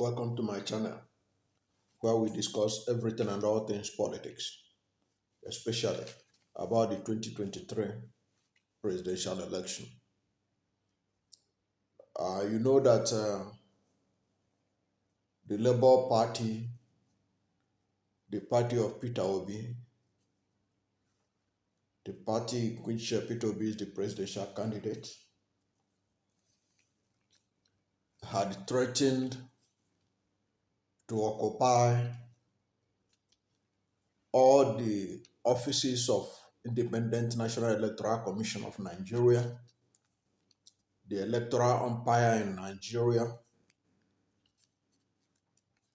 Welcome to my channel where we discuss everything and all things politics, especially about the 2023 presidential election. You know that the Labour Party, the party of Peter Obi, the party in which Peter Obi is the presidential candidate, had threatened to occupy all the offices of Independent National Electoral Commission of Nigeria, the electoral umpire in Nigeria,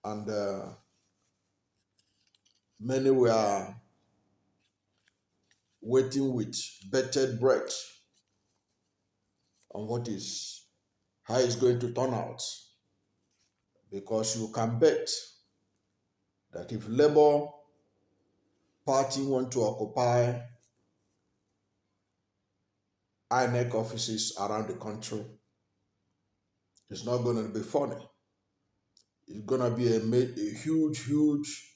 and many were waiting with bated breath on how it's going to turn out, because you can bet that if Labour Party want to occupy INEC offices around the country, it's not going to be funny. It's going to be a huge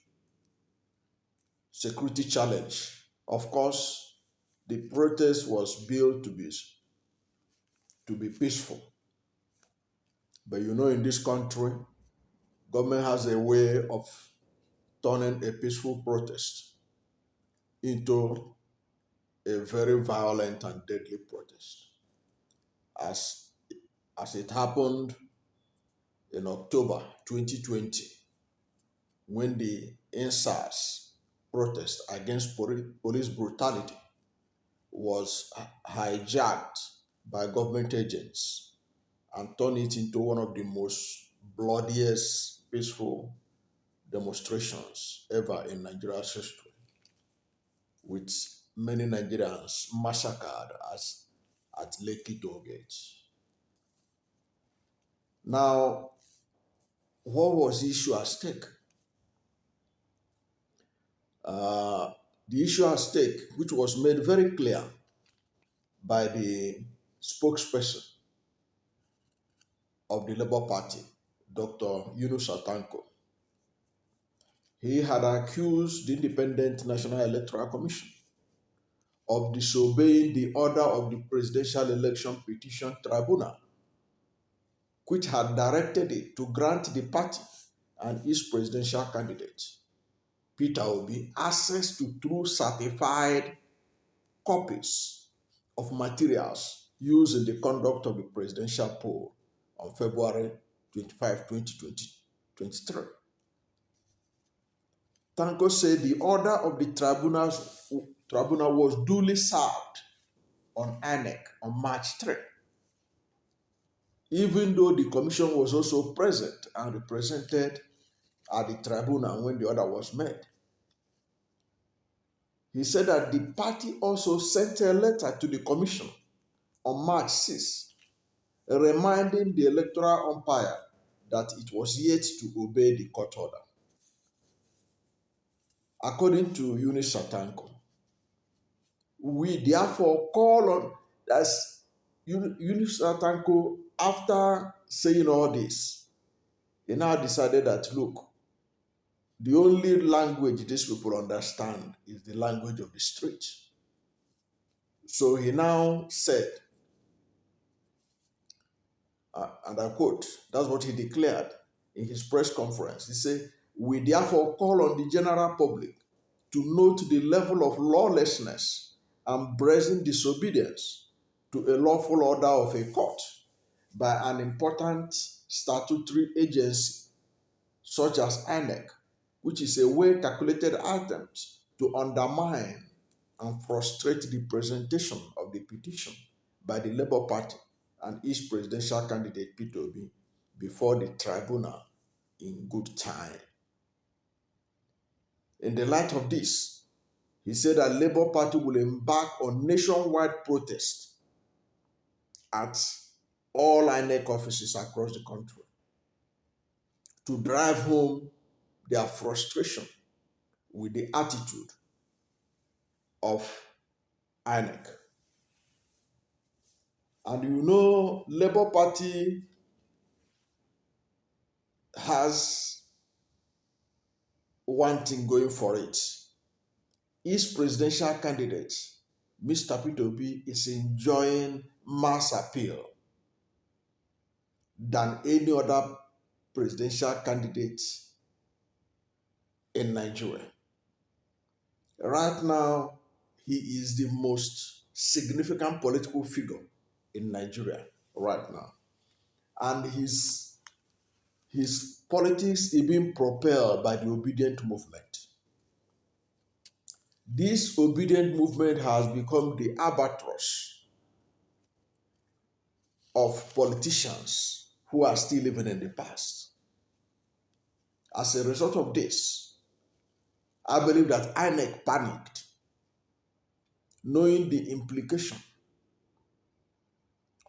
security challenge. Of course, the protest was built to be peaceful. But you know, in this country, government has a way of turning a peaceful protest into a very violent and deadly protest, as it happened in October 2020, when the NSAS protest against police brutality was hijacked by government agents and turned it into one of the most bloodiest peaceful demonstrations ever in Nigeria's history, with many Nigerians massacred at Lekki toll gate. Now, what was the issue at stake? The issue at stake, which was made very clear by the spokesperson of the Labour Party, Dr. Yunus Atanko, he had accused the Independent National Electoral Commission of disobeying the order of the Presidential Election Petition Tribunal, which had directed it to grant the party and its presidential candidate, Peter Obi, access to true certified copies of materials used in the conduct of the presidential poll on February 25, 2023. Tanko said the order of the tribunal was duly served on INEC on March 3, even though the commission was also present and represented at the tribunal when the order was made. He said that the party also sent a letter to the commission on March 6, reminding the electoral umpire that it was yet to obey the court order. According to Yunus Satanko, we therefore call on, that's Yunus Satanko, after saying all this, he now decided that, look, the only language these people understand is the language of the street. So he now said, and I quote, that's what he declared in his press conference. He said, we therefore call on the general public to note the level of lawlessness and brazen disobedience to a lawful order of a court by an important statutory agency such as INEC, which is a well-calculated attempt to undermine and frustrate the presentation of the petition by the Labour Party and its presidential candidate Peter Obi before the tribunal in good time. In the light of this, he said that Labour Party will embark on nationwide protest at all INEC offices across the country to drive home their frustration with the attitude of INEC. And you know, Labour Party has one thing going for it. His presidential candidate, Mr. Peter Obi, is enjoying mass appeal than any other presidential candidate in Nigeria. Right now, he is the most significant political figure in Nigeria right now. And his politics is being propelled by the obedient movement. This obedient movement has become the albatross of politicians who are still living in the past. As a result of this, I believe that INEC panicked, knowing the implication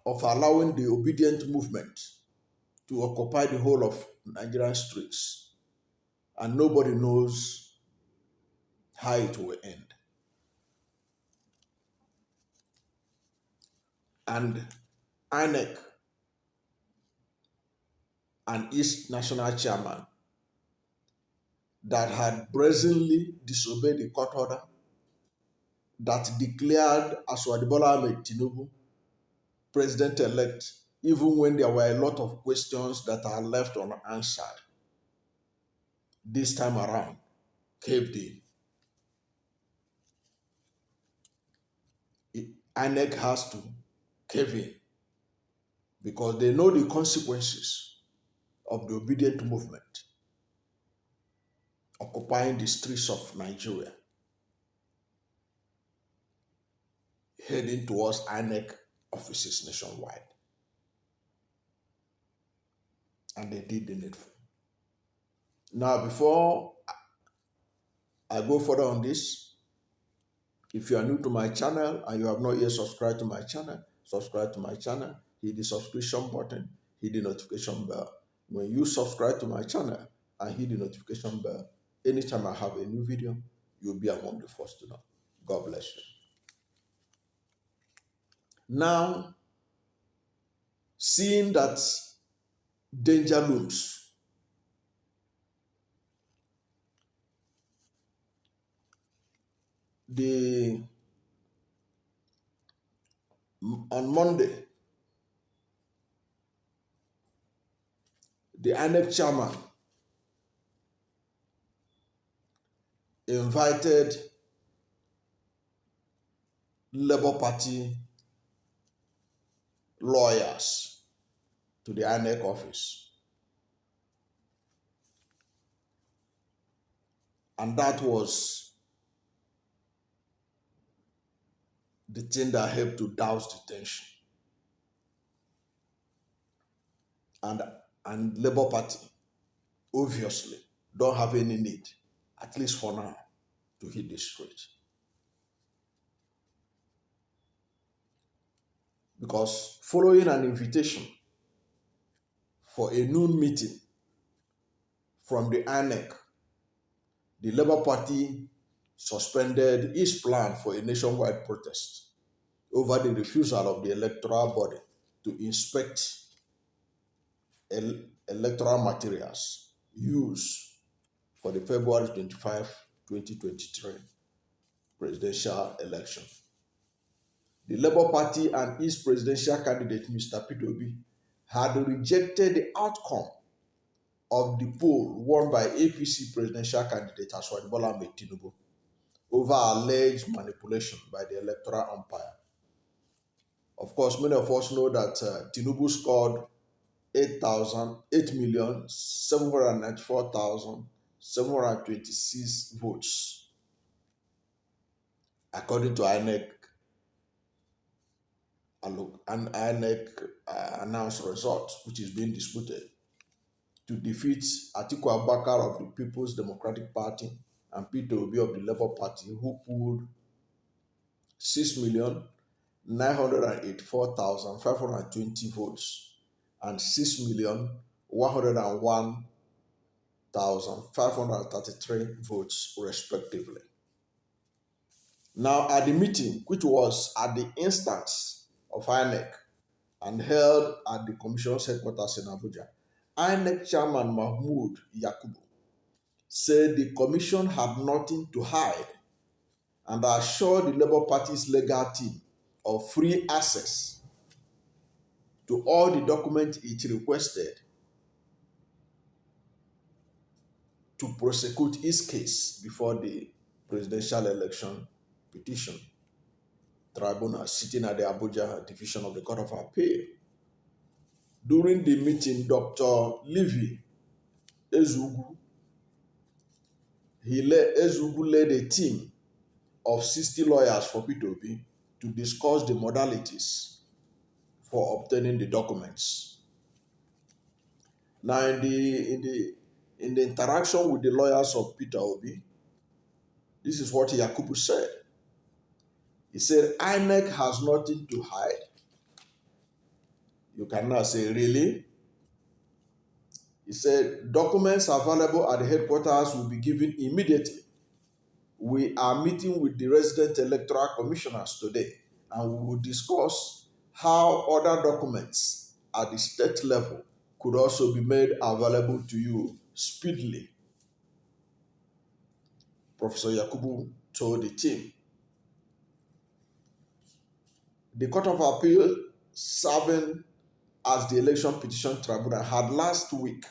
of allowing the obedient movement to occupy the whole of Nigerian streets, and nobody knows how it will end. And INEC and its national chairman that had brazenly disobeyed the court order that declared Aswad Bola Ahmed Tinubu president-elect, even when there were a lot of questions that are left unanswered, this time around caved in. INEC has to cave in because they know the consequences of the obedient movement occupying the streets of Nigeria, heading towards INEC offices nationwide. And they did the needful. Now, before I go further on this, if you are new to my channel and you have not yet subscribed to my channel, subscribe to my channel, hit the subscription button, hit the notification bell. When you subscribe to my channel and hit the notification bell, anytime I have a new video, you'll be among the first to know. God bless you. Now, seeing that danger looms, on Monday, the INEC chairman invited Labour Party lawyers to the INEC office. And that was the thing that helped to douse the tension. And Labour Party obviously don't have any need, at least for now, to hit the street. Because following an invitation for a noon meeting from the INEC, the Labour Party suspended its plan for a nationwide protest over the refusal of the electoral body to inspect electoral materials used for the February 25, 2023 presidential election. The Labour Party and its presidential candidate, Mr. Peter Obi, had rejected the outcome of the poll won by APC presidential candidate Aswad Bola Ahmed Tinubu over alleged manipulation by the electoral umpire. Of course, many of us know that Tinubu scored 8,794,726 votes, according to INEC announced results, which is being disputed, to defeat Atiku of the People's Democratic Party and Peter Obi of the Labour Party, who pooled 6,984,520 votes and 6,101,533 votes, respectively. Now, at the meeting, which was at the instance of INEC and held at the Commission's headquarters in Abuja, INEC Chairman Mahmoud Yakubu said the commission had nothing to hide and assured the Labour Party's legal team of free access to all the documents it requested to prosecute its case before the Presidential Election Petition Tribunal sitting at the Abuja Division of the Court of Appeal. During the meeting, Dr. Livy Ezugu, Ezugu led a team of 60 lawyers for Peter Obi to discuss the modalities for obtaining the documents. Now, in the interaction with the lawyers of Peter Obi, this is what Yakubu said. He said, INEC has nothing to hide. You cannot say, really? He said, documents available at the headquarters will be given immediately. We are meeting with the resident electoral commissioners today, and we will discuss how other documents at the state level could also be made available to you speedily. Professor Yakubu told the team. The Court of Appeal, serving as the Election Petition Tribunal, had last week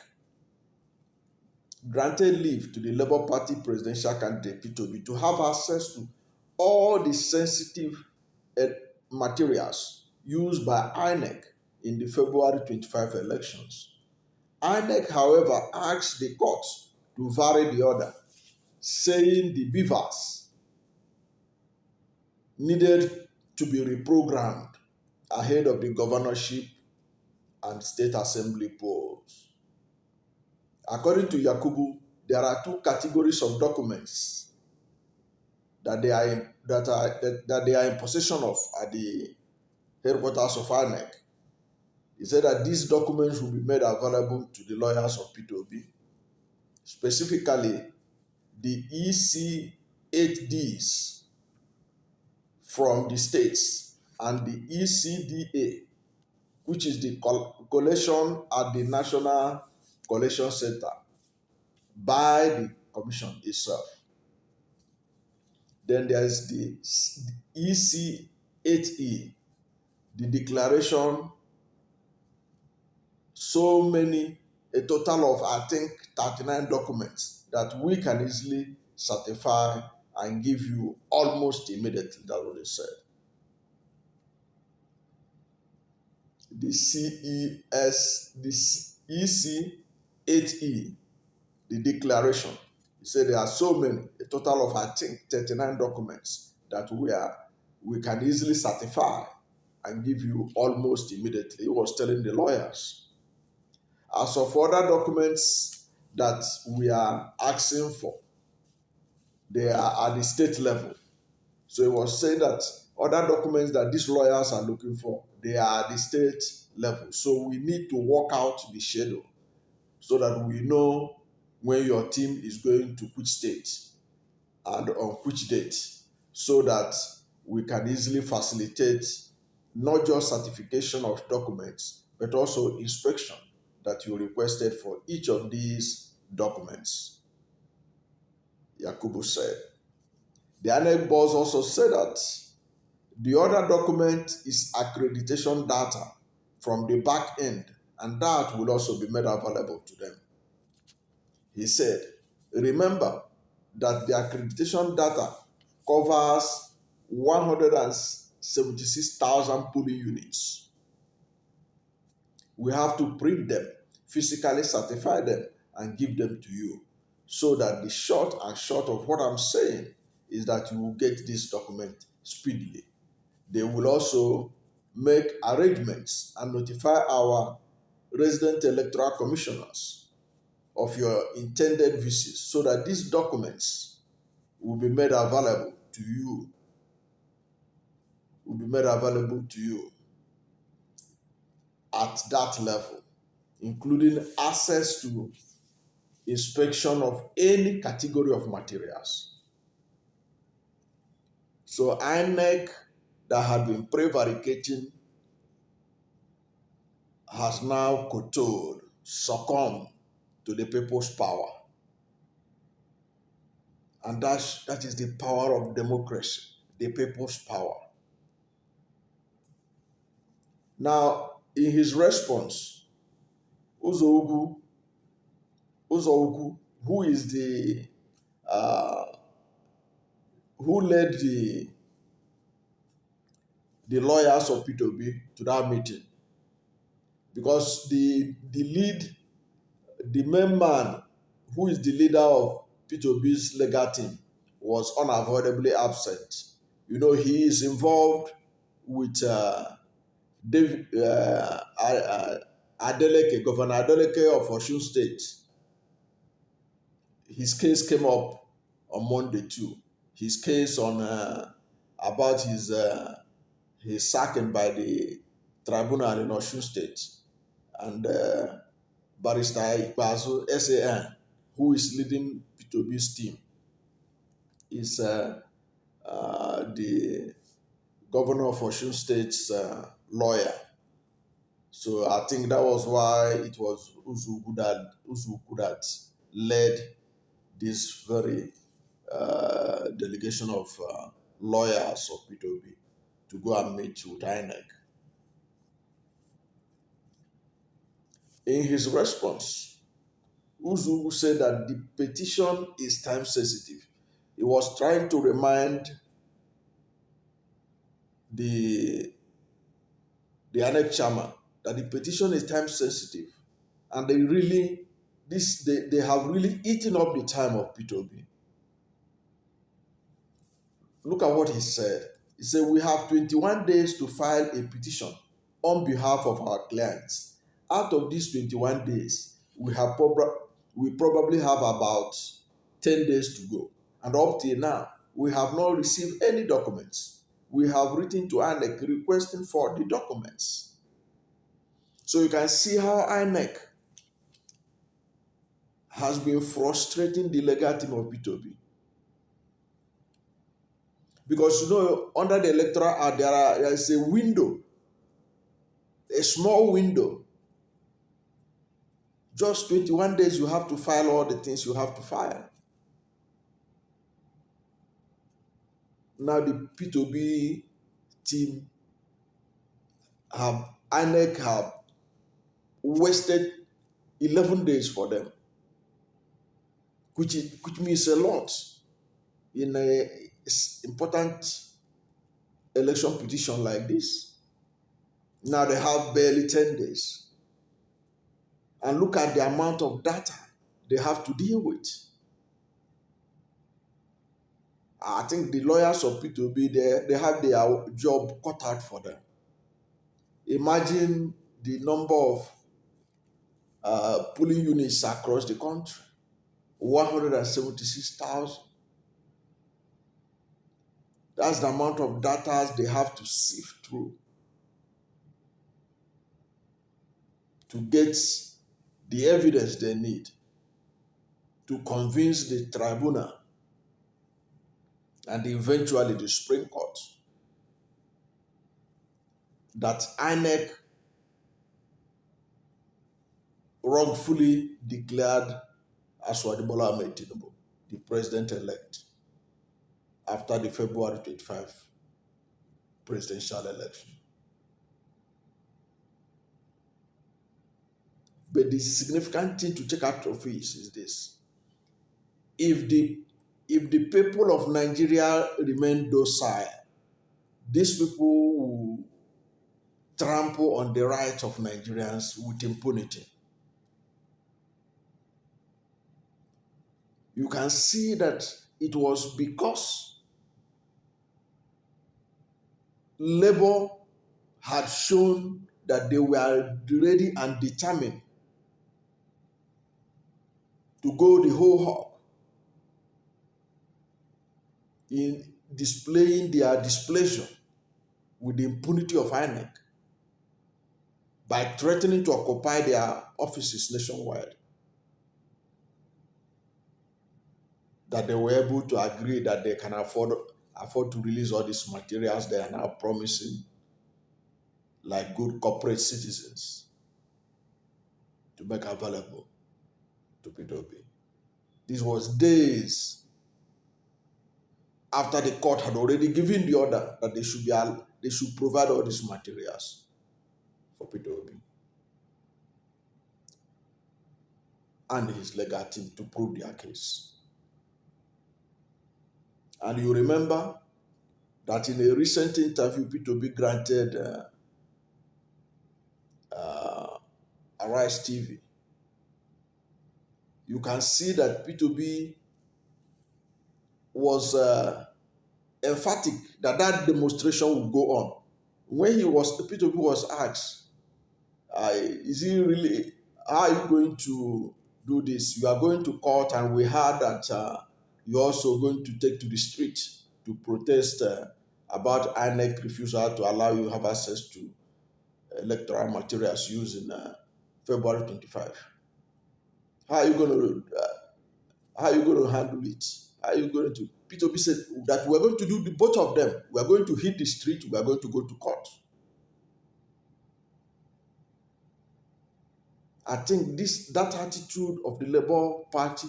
granted leave to the Labour Party presidential candidate Peter Obi to have access to all the sensitive materials used by INEC in the February 25 elections. INEC, however, asked the court to vary the order, saying the beavers needed to be reprogrammed ahead of the governorship and state assembly polls. According to Yakubu, there are two categories of documents that they are in possession of at the headquarters of INEC. He said that these documents will be made available to the lawyers of Peter Obi, specifically the EC 8Ds from the states and the ECDA, which is the collation at the National Collation Center by the commission itself. Then there is the EC8E, the declaration, a total of, I think, 39 documents that we can easily certify and give you almost immediately. That's what they said. The EC8E, the declaration, he said there are a total of, I think, 39 documents that we can easily certify and give you almost immediately. He was telling the lawyers. As of other documents that we are asking for, they are at the state level. So he was saying that other documents that these lawyers are looking for, they are at the state level. So we need to work out the schedule so that we know when your team is going to which state and on which date, so that we can easily facilitate not just certification of documents, but also inspection that you requested for each of these documents, Yakubu said. The INEC boss also said that the other document is accreditation data from the back end, and that will also be made available to them. He said, remember that the accreditation data covers 176,000 polling units. We have to print them, physically certify them, and give them to you, so that the short of what I'm saying is that you will get this document speedily. They will also make arrangements and notify our resident electoral commissioners of your intended visits, so that these documents will be made available to you. At that level, including access to inspection of any category of materials. So INEC, that had been prevaricating, has now kowtowed succumb to the people's power. And that is the power of democracy, the people's power. Now, in his response, Uzogu, Uzogu, who is the uh, who led the lawyers of Peter Obi to that meeting, because the main man who is the leader of Peter Obi's legal team was unavoidably absent. You know, he is involved with David Adeleke, Governor Adeleke of Osun State. His case came up on Monday too. His case on about his sacking by the tribunal in Osun State, and Barrister Ikpeazu SAN, who is leading P2B's team, is the governor of Osun State's lawyer. So I think that was why it was Uzuku that led this very delegation of lawyers of P2B to go and meet with INEC. In his response, Uzuku said that the petition is time sensitive. He was trying to remind the INEC chairman that the petition is time sensitive, and they have really eaten up the time of P2B. Look at what he said. He said, we have 21 days to file a petition on behalf of our clients. Out of these 21 days, we probably have about 10 days to go. And up till now, we have not received any documents. We have written to INEC requesting for the documents. So you can see how INEC has been frustrating the legal team of P2B. Because under the Electoral Act, there is a window, a small window. Just 21 days, you have to file all the things you have to file. Now the P2B team INEC have wasted 11 days for them, which means a lot in an important election petition like this. Now they have barely 10 days. And look at the amount of data they have to deal with. I think the lawyers of P2B, they have their job cut out for them. Imagine the number of polling units across the country, 176,000. That's the amount of data they have to sift through to get the evidence they need to convince the tribunal and eventually the Supreme Court that INEC wrongfully declared Asiwaju Bola Ahmed Tinubu the president-elect after the February 25 presidential election. But the significant thing to take out of this is this. If the people of Nigeria remain docile, these people will trample on the rights of Nigerians with impunity. You can see that it was because Labour had shown that they were ready and determined to go the whole hog in displaying their displeasure with the impunity of INEC by threatening to occupy their offices nationwide, that they were able to agree that they can afford to release all these materials they are now promising, like good corporate citizens, to make available to Peter Obi. This was days after the court had already given the order that they should provide all these materials for Peter Obi and his legal team to prove their case. And you remember that in a recent interview, Peter Obi granted Arise TV. You can see that Peter Obi was emphatic that that demonstration would go on. When Peter Obi was asked, is he really, how are you going to do this? You are going to court, and we heard that you're also going to take to the street to protest about INEC refusal to allow you have access to electoral materials used in February 25. How are you going to handle it? How are you going to? Peter Obi said that we're going to do both of them. We're going to hit the street. We're going to go to court. I think that attitude of the Labour Party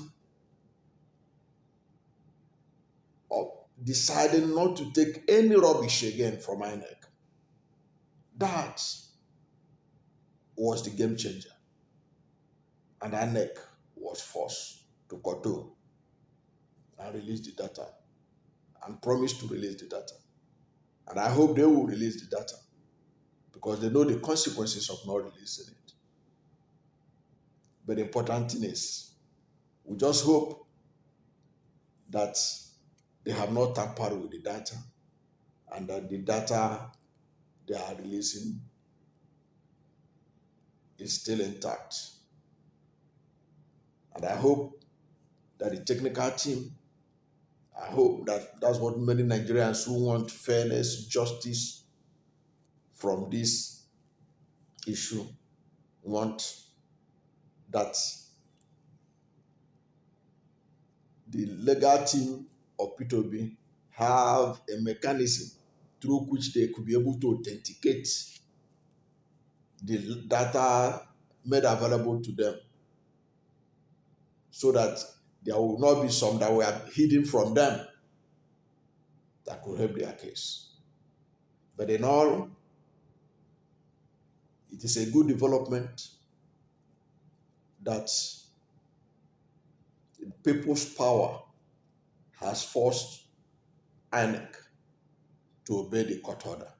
of deciding not to take any rubbish again from INEC, that was the game changer. And INEC was forced to curtail and release the data and promised to release the data. And I hope they will release the data because they know the consequences of not releasing it. But the important thing is, we just hope that they have not tampered with the data and that the data they are releasing is still intact. And I hope that the technical team, I hope that that's what many Nigerians who want fairness, justice from this issue want, that the legal team of Peter Obi have a mechanism through which they could be able to authenticate the data made available to them, so that there will not be some that were hidden from them that could help their case. But in all, it is a good development that people's power has forced INEC to obey the court order,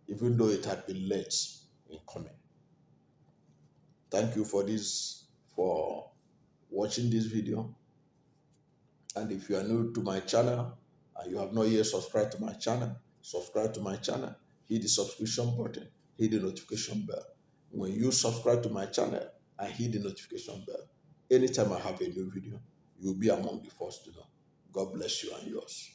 even though it had been late in coming. Thank you for watching this video. And if you are new to my channel and you have not yet subscribed to my channel, subscribe to my channel, hit the subscription button, hit the notification bell. When you subscribe to my channel and hit the notification bell, anytime I have a new video, you'll be among the first to know. God bless you and yours.